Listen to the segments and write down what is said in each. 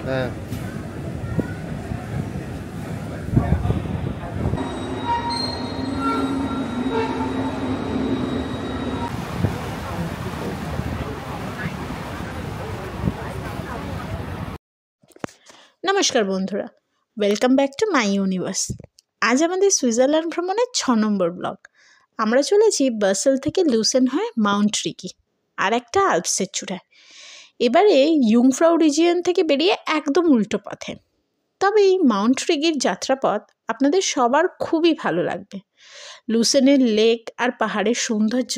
হ্যাঁ। নমস্কার বন্ধুরা, welcome back to my universe. আজ আমাদের সুইজারল্যান্ড ভ্রমণের 6 নম্বর ব্লগ। আমরা চলেছি বাসেল থেকে লুসেন হয়ে মাউন্ট রিকি আর একটা আল্পসের চূড়ায়। এবারে ইয়ুংফ্রাউ রিজিয়ন থেকে বেরিয়ে একদম উল্টো পথে। তবে এই মাউন্ট রিকির যাত্রাপথ আপনাদের সবার খুবই ভালো লাগবে। লুসেনের লেক আর পাহাড়ের সৌন্দর্য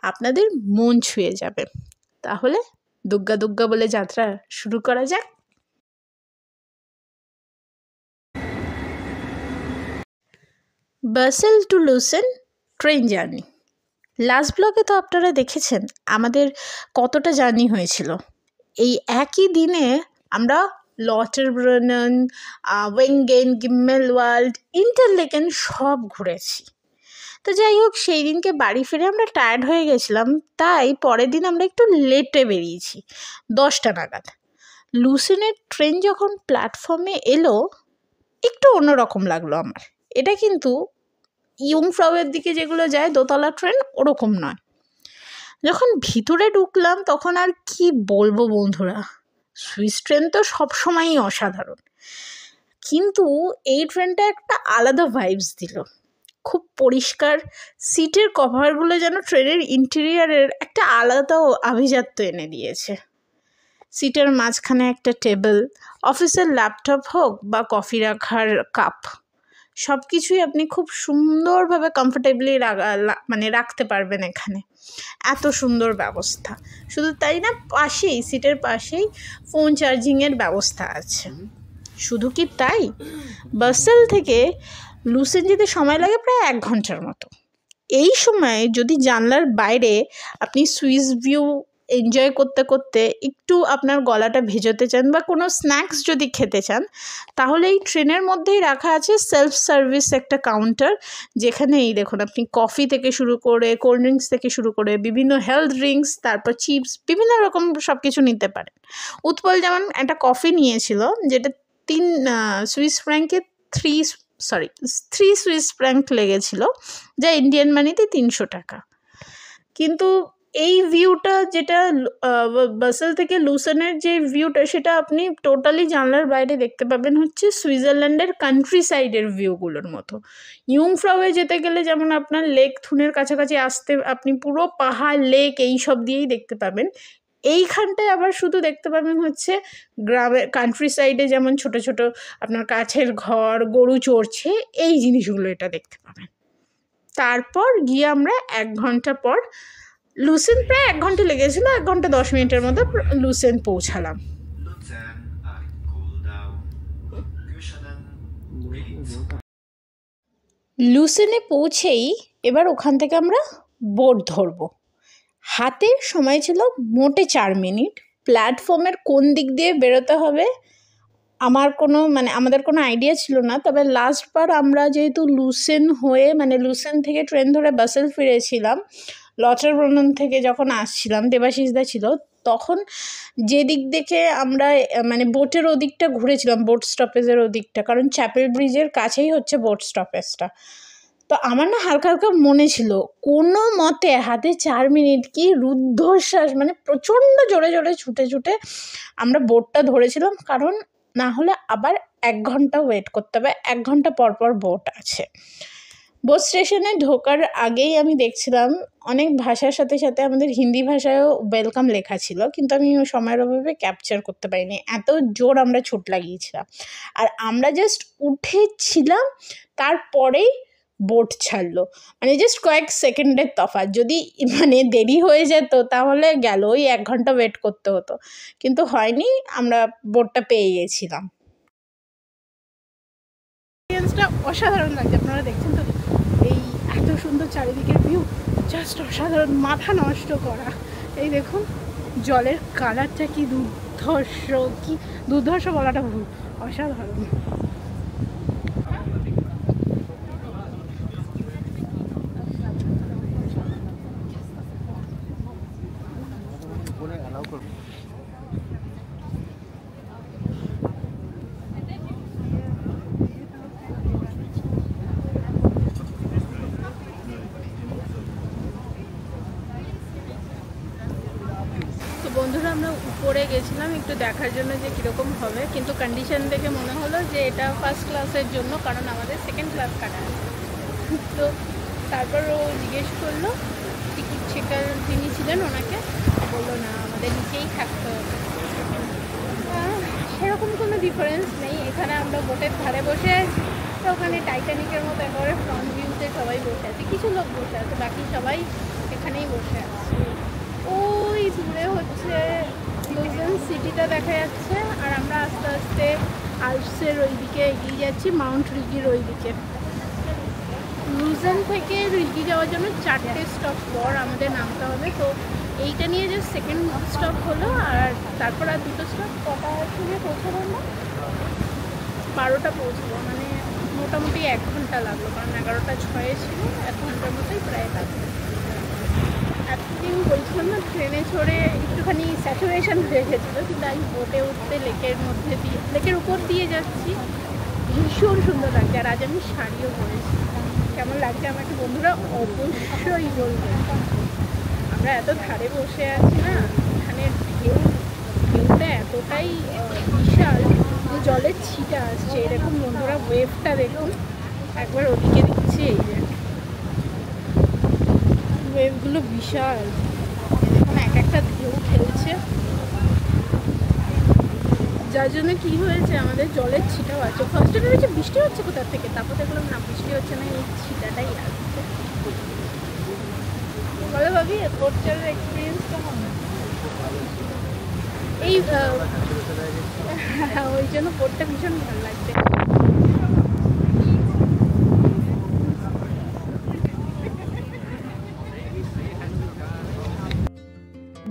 আপনাদের মন ছুঁয়ে যাবে। তাহলে দুগ্গা দুগ্গা বলে যাত্রা শুরু করা যাক। Basel to Lucerne train journey. Last ব্লগে তো আপনারা দেখেছেন আমাদের কতটা জার্নি হয়েছিল। এই একই দিনে আমরা লটারব্রুনেন, ওয়েঙ্গেন, গিম্মেলওয়াল্ড, ইন্টারলেকেন সব ঘুরেছি। তো যাই হোক, সেই দিনকে বাড়ি ফিরে আমরা টায়ার্ড হয়ে গেছিলাম, তাই পরের দিন আমরা একটু লেটে বেরিয়েছি 10টা নাগাদ। লুসেনের ট্রেন যখন প্ল্যাটফর্মে এলো একটু অন্যরকম লাগলো আমার। এটা কিন্তু ইয়ুংফ্রাউয়ের দিকে যেগুলো যায় দোতলা ট্রেন ওরকম নয়। যখন ভিতরে ঢুকলাম তখন আর কি বলবো বন্ধুরা, সুইস ট্রেন তো সবসময়ই অসাধারণ, কিন্তু এই ট্রেনটা একটা আলাদা ভাইবস দিল। খুব পরিষ্কার, সিটের কভারগুলো যেন ট্রেনের ইন্টেরিয়ারের একটা আলাদা আভিজাত্য এনে দিয়েছে। সিটের মাঝখানে একটা টেবিল, অফিসের ল্যাপটপ হোক বা কফি রাখার কাপ, সব কিছুই আপনি খুব সুন্দরভাবে কমফোর্টেবলি রাখতে পারবেন এখানে। এত সুন্দর ব্যবস্থা। শুধু তাই না, পাশেই সিটের পাশেই ফোন চার্জিংয়ের ব্যবস্থা আছে। শুধু কি তাই, বাসেল থেকে লুসেন যেতে সময় লাগে প্রায় 1 ঘন্টার মতো। এই সময় যদি জানলার বাইরে আপনি সুইস ভিউ এনজয় করতে করতে একটু আপনার গলাটা ভেজাতে চান বা কোনো স্ন্যাক্স যদি খেতে চান, তাহলে এই ট্রেনের মধ্যেই রাখা আছে সেলফ সার্ভিস একটা কাউন্টার, যেখানে এই দেখুন আপনি কফি থেকে শুরু করে কোল্ড ড্রিঙ্কস থেকে শুরু করে বিভিন্ন হেলথ ড্রিঙ্কস, তারপর চিপস, বিভিন্ন রকম সব কিছু নিতে পারেন। উৎপল যেমন একটা কফি নিয়েছিল, যেটা 3 সুইস ফ্র্যাঙ্কে 3 সুইস ফ্র্যাঙ্ক লেগেছিল, যা ইন্ডিয়ান মানিতে 300 টাকা। কিন্তু এই ভিউটা যেটা বাসেল থেকে লুসেনের যে ভিউটা, সেটা আপনি টোটালি জানলার বাইরে দেখতে পাবেন হচ্ছে সুইজারল্যান্ডের কান্ট্রি সাইডের ভিউগুলোর মতো। ইয়ুংফ্রাউয়ে যেতে গেলে যেমন আপনার লেক থুনের কাছাকাছি আসতে আপনি পুরো পাহাড়, লেক এই সব দিয়েই দেখতে পাবেন। এইখানটায় আবার শুধু দেখতে পাবেন হচ্ছে গ্রামের কান্ট্রি সাইডে যেমন ছোট ছোট আপনার কাছের ঘর, গরু চড়ছে, এই জিনিসগুলো এটা দেখতে পাবেন। তারপর গিয়ে আমরা 1 ঘন্টা পর লুসেন, প্রায় 1 ঘন্টা লেগেছিল, 1 ঘন্টা 10 মিনিটের মধ্যে লুসেন পৌঁছালাম। লুসেনে পৌঁছেই এবার ওখান থেকে আমরা বোট ধরবো। হাতে সময় ছিল মোটে 4 মিনিট। প্ল্যাটফর্মের কোন দিক দিয়ে বেরোতে হবে আমাদের কোনো আইডিয়া ছিল না। তবে লাস্টবার আমরা যেহেতু লুসেন হয়ে লুসেন থেকে ট্রেন ধরে বাসেল ফিরেছিলাম, লটারব্রুনেন থেকে যখন আসছিলাম, দেবাশিসদা ছিল, তখন যে দিক দেখে আমরা বোটের ওদিকটা ঘুরেছিলাম, বোট স্টপেজের ওদিকটা, কারণ চ্যাপেল ব্রিজের কাছেই হচ্ছে বোট স্টপেজটা। তো আমার না হালকা হালকা মনে ছিল, কোনো মতে হাতে 4 মিনিট, কি রুদ্ধশ্বাস, প্রচণ্ড জোরে জোরে ছুটে ছুটে আমরা বোটটা ধরেছিলাম, কারণ না হলে আবার 1 ঘন্টা ওয়েট করতে হবে। 1 ঘন্টা পর পর বোট আছে। বোট স্টেশনে ঢোকার আগেই আমি দেখছিলাম অনেক ভাষার সাথে সাথে আমাদের হিন্দি ভাষায়ও ওয়েলকাম লেখা ছিল, কিন্তু আমি সময়ের অভাবে ক্যাপচার করতে পারিনি, এত জোর আমরা ছুট লাগিয়েছিলাম। আর আমরা জাস্ট উঠেছিলাম, তারপরেই বোট ছাড়লো, জাস্ট কয়েক সেকেন্ডের তফাৎ। যদি দেরি হয়ে যেত তাহলে গেল, ওই 1 ঘন্টা ওয়েট করতে হতো, কিন্তু হয়নি, আমরা বোটটা পেয়ে গেছিলাম। এক্সপিরিয়েন্সটা অসাধারণ লাগছে, আপনারা দেখছেন তো, এই এত সুন্দর চারিদিকের ভিউ, জাস্ট অসাধারণ, মাথা নষ্ট করা। এই দেখুন জলের কালারটা কি দুর্ধর্ষ বলাটা ভুল, অসাধারণ। গেছিলাম একটু দেখার জন্য যে কীরকম হবে, কিন্তু কন্ডিশন দেখে মনে হলো যে এটা ফার্স্ট ক্লাসের জন্য, কারণ আমাদের সেকেন্ড ক্লাস কাটা আছে। তো তারপর ও জিজ্ঞেস করলো টিকিট চেকার যিনি ছিলেন ওনাকে, বললো না আমাদের নিচেই থাকতে হবে। সেরকম কোনো ডিফারেন্স নেই, এখানে আমরা বোটের ধারে বসে আছি, তো ওখানে টাইটানিকের মতো একেবারে ফ্রন্ট ভিউতে সবাই বসে আছে, কিছু লোক বসে আছে, বাকি সবাই এখানেই বসে আছে। ওই দূরে হচ্ছে লুজেন সিটিটা দেখা যাচ্ছে, আর আমরা আস্তে আস্তে আল্পসের ওই দিকে এগিয়ে যাচ্ছি, মাউন্ট রিগির ওই দিকে। লুজেন থেকে রিগি যাওয়ার জন্য 4টে স্টপ পর আমাদের নামতে হবে। তো এইটা নিয়ে যে সেকেন্ড স্টপ হলো, আর তারপর আর 2টো স্টপ। কটা থেকে পৌঁছাবো আমরা? 12টা পৌঁছবো, মানে মোটামুটি 1 ঘন্টা লাগলো, কারণ 11টা 6 ছিল, 1 ঘন্টার মতোই প্রায় লাগলো। এতদিন বলছিলাম না ট্রেনে চড়ে একটুখানি স্যাচুরেশন হয়ে গেছিলো, কিন্তু আমি বোটে উঠতে লেকের উপর দিয়ে যাচ্ছি, ভীষণ সুন্দর লাগছে। আর আজ আমি শাড়িও পরেছি, কেমন লাগছে আমাকে বন্ধুরা অবশ্যই বলবেন। আমরা এত ধারে বসে আছি না, এখানে ঢেউটা এতটাই বিশাল যে জলের ছিটা আসছে এরকম। বন্ধুরা ওয়েভটা দেখুন একবার, ওদিকে দিচ্ছে, এই যে ওয়েভগুলো বিশাল, দেখুন এক একটা ঢেউ খেলছে, যার জন্য কি হয়েছে আমাদের জলের ছিটাও আছে। ফার্স্টে ভেবেছি বৃষ্টি হচ্ছে কোথার থেকে, তারপর দেখলাম না বৃষ্টি হচ্ছে না, এই ছিটাটাই আসছে। বলো ভাবি, বোট চড়ার এক্সপিরিয়েন্স কেমন? এই ওই জন্য বোটটা ভীষণ ভালো লাগছে।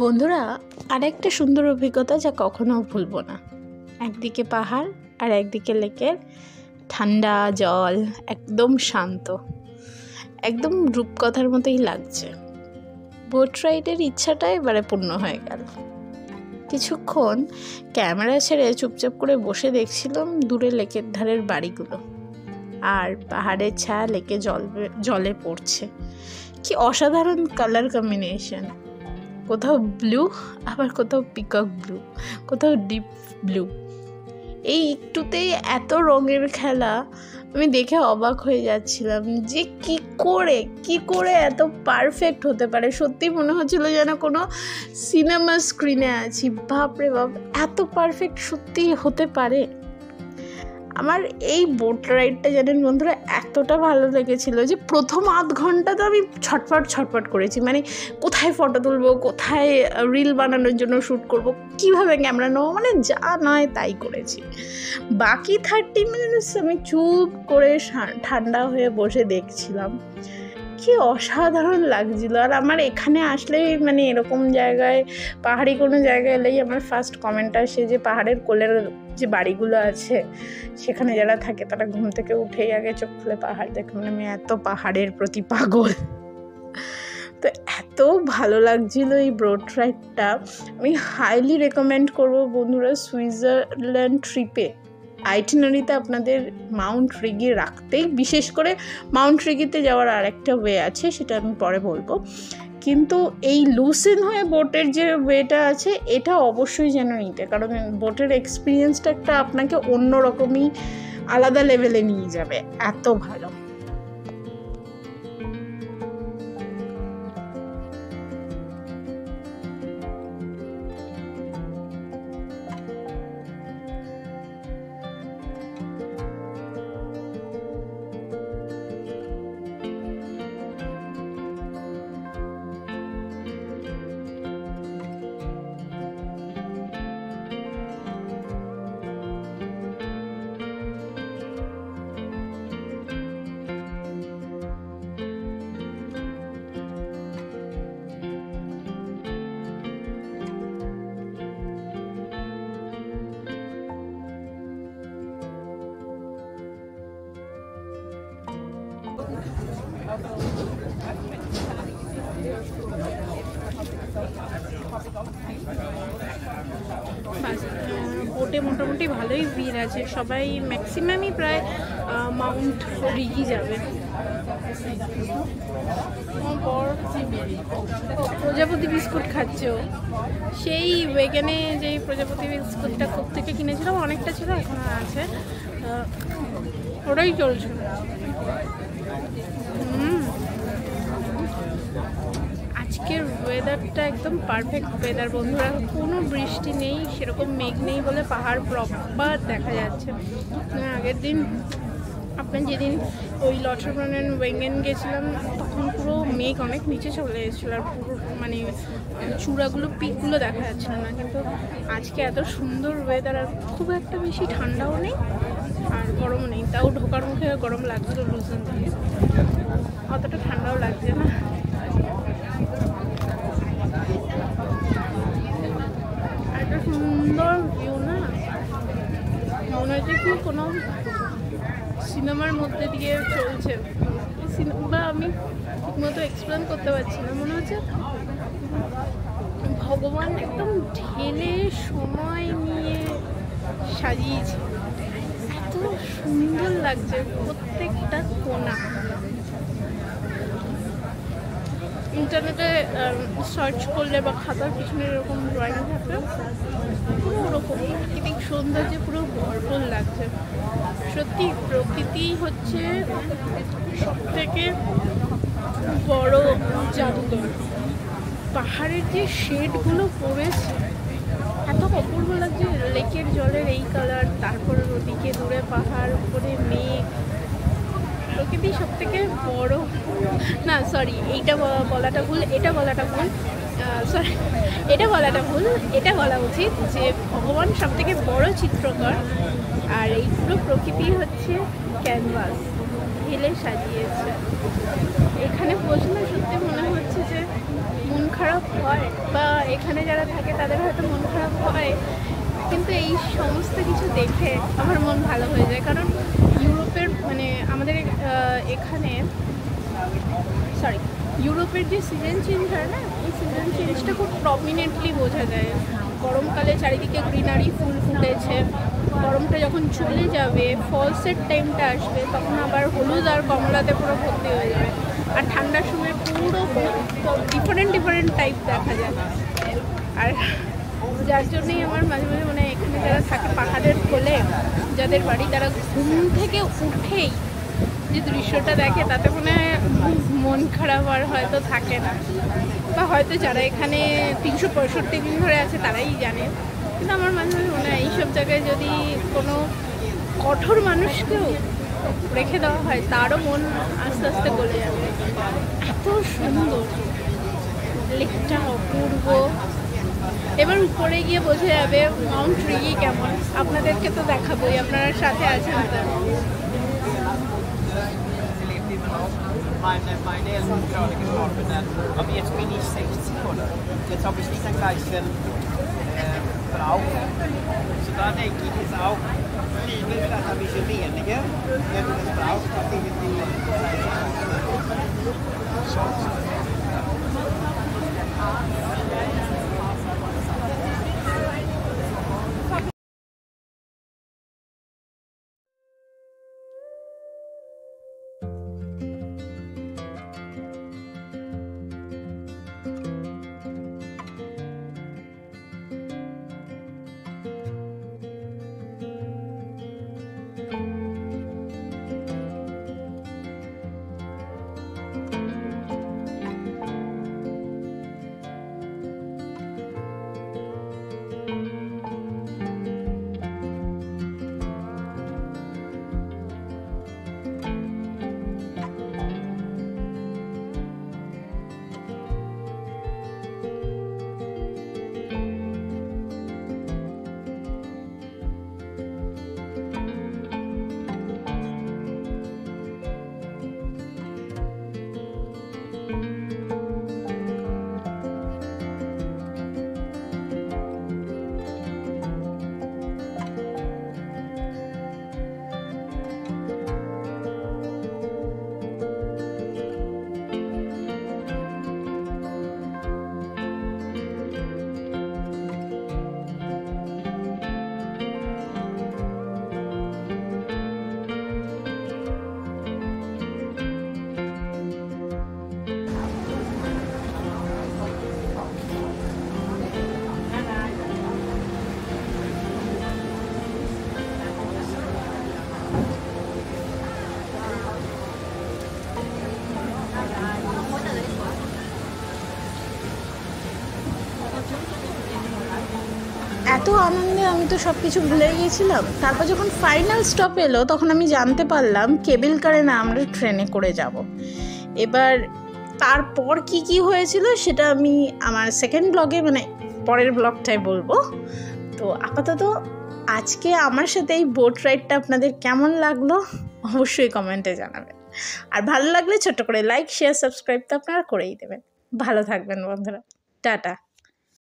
বন্ধুরা, আরেকটা সুন্দর অভিজ্ঞতা যা কখনো ভুলবো না। একদিকে পাহাড় আর একদিকে লেকের ঠান্ডা জল, একদম শান্ত, একদম রূপকথার মতোই লাগছে। বোট রাইডের ইচ্ছাটা এবারে পূর্ণ হয়ে গেল। কিছুক্ষণ ক্যামেরা ছেড়ে চুপচাপ করে বসে দেখছিলাম দূরে লেকের ধারের বাড়িগুলো, আর পাহাড়ের ছায়া লেকে জলে পড়ছে। কি অসাধারণ কালার কম্বিনেশন, কোথাও ব্লু, আবার কোথাও পিকক ব্লু, কোথাও ডিপ ব্লু। এই একটুতেই এত রঙের খেলা, আমি দেখে অবাক হয়ে যাচ্ছিলাম যে কি করে এত পারফেক্ট হতে পারে। সত্যি মনে হচ্ছিল যেন কোনো সিনেমা স্ক্রিনে আছি। বাপরে বাপ, এত পারফেক্ট সত্যি হতে পারে। আমার এই বোট রাইডটা জানেন বন্ধুরা এতটা ভালো লেগেছিল যে প্রথম আধ ঘন্টা তো আমি ছটফট করেছি, মানে কোথায় ফটো তুলবো, কোথায় রিল বানানোর জন্য শ্যুট করব, কিভাবে ক্যামেরা নেবো, মানে যা নয় তাই করেছি। বাকি 30 মিনিটস আমি চুপ করে ঠান্ডা হয়ে বসে দেখছিলাম। কি অসাধারণ লাগছিল। আর আমার এখানে আসলেই, মানে এরকম জায়গায়, পাহাড়ি কোনো জায়গায় এলেই আমার ফার্স্ট কমেন্ট আসে যে পাহাড়ের কোলের যে বাড়িগুলো আছে সেখানে যারা থাকে তারা ঘুম থেকে উঠেই আগে চোখ খুলে পাহাড় দেখে। মানে আমি এত পাহাড়ের প্রতি পাগল। তো এত ভালো লাগছিল এই বোট রাইডটা। আমি হাইলি রেকমেন্ড করবো বন্ধুরা, সুইজারল্যান্ড ট্রিপে আইটিনারিতে আপনাদের মাউন্ট রিগি রাখতেই, বিশেষ করে মাউন্ট রিগিতে যাওয়ার আরেকটা ওয়ে আছে, সেটা আমি পরে বলবো। কিন্তু এই লুসেন হয়ে বোটের যে ওয়েটা আছে এটা অবশ্যই যেন নিতে, কারণ বোটের এক্সপিরিয়েন্সটা একটা আপনাকে অন্য রকমই আলাদা লেভেলে নিয়ে যাবে, এত ভালো। মাউন্টে মোটামুটি ভালোই ভিড় আছে, সবাই ম্যাক্সিমামই প্রায় মাউন্ট রিগি যাবে। প্রজাপতি বিস্কুট খাচ্ছে, সেই ওয়েগেনে যে প্রজাপতি বিস্কুটটা থেকে কিনেছিলাম, অনেকটা ছিল, এখন আছে, ওটাই চলছে। আজকের ওয়েদারটা একদম পারফেক্ট ওয়েদার বন্ধুরা, কোনো বৃষ্টি নেই, সেরকম মেঘ নেই বলে পাহাড় প্রপার দেখা যাচ্ছে। আগের দিন আপনার যেদিন ওই লটারব্রুনেন ওয়েগেন গেছিলাম, তখন পুরো মেঘ অনেক নিচে চলে এসেছিলো, আর পুরো মানে চূড়াগুলো পিকগুলো দেখা যাচ্ছিল না। কিন্তু আজকে এত সুন্দর ওয়েদার, আর খুব একটা বেশি ঠান্ডাও নেই আর গরমও নেই, তাও ঢোকার মুখে গরম লাগছিল লুজেন থেকে, অতটা ঠান্ডাও লাগছে না। একটা সুন্দর ভিউ না, মনে হচ্ছে কি কোনো সিনেমার মধ্যে দিয়ে চলছে, বা আমি ঠিকমতো এক্সপ্লেন করতে পারছি না। মনে হচ্ছে ভগবান একদম ঢেলে সময় নিয়ে সাজিয়েছে, এত সুন্দর লাগছে প্রত্যেকটা কোণা। ইন্টারনেটে সার্চ করলে বা খাতার পিছনে এরকম ড্রয়িং থাকে, পুরো ওরকম প্রাকৃতিক সৌন্দর্যে পুরো ভরপুর লাগছে। সত্যি প্রকৃতি হচ্ছে সবথেকে বড় জাদুঘর। পাহাড়ের যে শেডগুলো পড়েছে এত অপূর্ব লাগছে, লেকের জলের এই কালার, তারপরে ওদিকে দূরে পাহাড়, উপরে মেঘ, প্রকৃতি সব থেকে বড়, না সরি এইটা বলাটা ভুল, এটা বলাটা ভুল, সরি এটা বলাটা ভুল, এটা বলা উচিত যে ভগবান সব থেকে বড় চিত্রকর, আর এই পুরো প্রকৃতি হচ্ছে ক্যানভাস, ঢেলে সাজিয়েছে। এখানে বসলে সত্যি মনে হচ্ছে যে মন খারাপ হয়, বা এখানে যারা থাকে তাদের হয়তো মন খারাপ হয়, কিন্তু এই সমস্ত কিছু দেখে আমার মন ভালো হয়ে যায়। কারণ ইউরোপের মানে আমাদের এখানে ইউরোপের যে সিজন চেঞ্জ হয় না, এই সিজন চেঞ্জটা খুব প্রমিনেন্টলি বোঝা যায়। গরমকালে চারিদিকে গ্রিনারি, ফুল ফুটেছে, গরমটা যখন চলে যাবে, ফলসের টাইমটা আসবে, তখন আবার হলুদ আর কমলাতে পুরো ভর্তি হয়ে যাবে, আর ঠান্ডার সময় পুরো ডিফারেন্ট টাইপ দেখা যায়। আর যার জন্যই আমার মাঝে মাঝে মনে হয় এখানে যারা থাকে পাহাড়ের কোলে যাদের বাড়ি, তারা ঘুম থেকে উঠেই যে দৃশ্যটা দেখে তাতে মনে হয় মন খারাপ আর হয়তো থাকে না, বা হয়তো যারা এখানে 365 দিন ধরে আছে তারাই জানে। কিন্তু আমার মাঝে মাঝে মনে হয় এইসব জায়গায় যদি কোনো কঠোর মানুষকেও রেখে দেওয়া হয়, তারও মন আস্তে আস্তে গলে যাবে। এত সুন্দর, লেকটা অপূর্ব। এবার উপরে গিয়ে বোঝা যাবে মাউন্ট রিগি কেমন, আপনাদেরকে তো দেখাবোই, আপনারা সাথে আছেন তো। Meine Elternförderung getroffen aber jetzt bin ich 60 oder jetzt habe ich nicht den gleichen brauchen. So da denke ich jetzt auch, lieber vielleicht ein bisschen weniger, wenn man das braucht, hat irgendwie এত আনন্দে আমি তো সব কিছু ভুলে গিয়েছিলাম। তারপর যখন ফাইনাল স্টপ এলো তখন আমি জানতে পারলাম কেবল কারে না, আমরা ট্রেনে করে যাব। এবার তারপর কি হয়েছিল সেটা আমি আমার সেকেন্ড ব্লগে, মানে পরের ব্লগটায় বলবো। তো আপাতত আজকে আমার সাথে এই বোট রাইডটা আপনাদের কেমন লাগলো অবশ্যই কমেন্টে জানাবেন। আর ভালো লাগলে ছোট্ট করে লাইক, শেয়ার, সাবস্ক্রাইব তো আপনারা করেই দেবেন। ভালো থাকবেন বন্ধুরা, টাটা।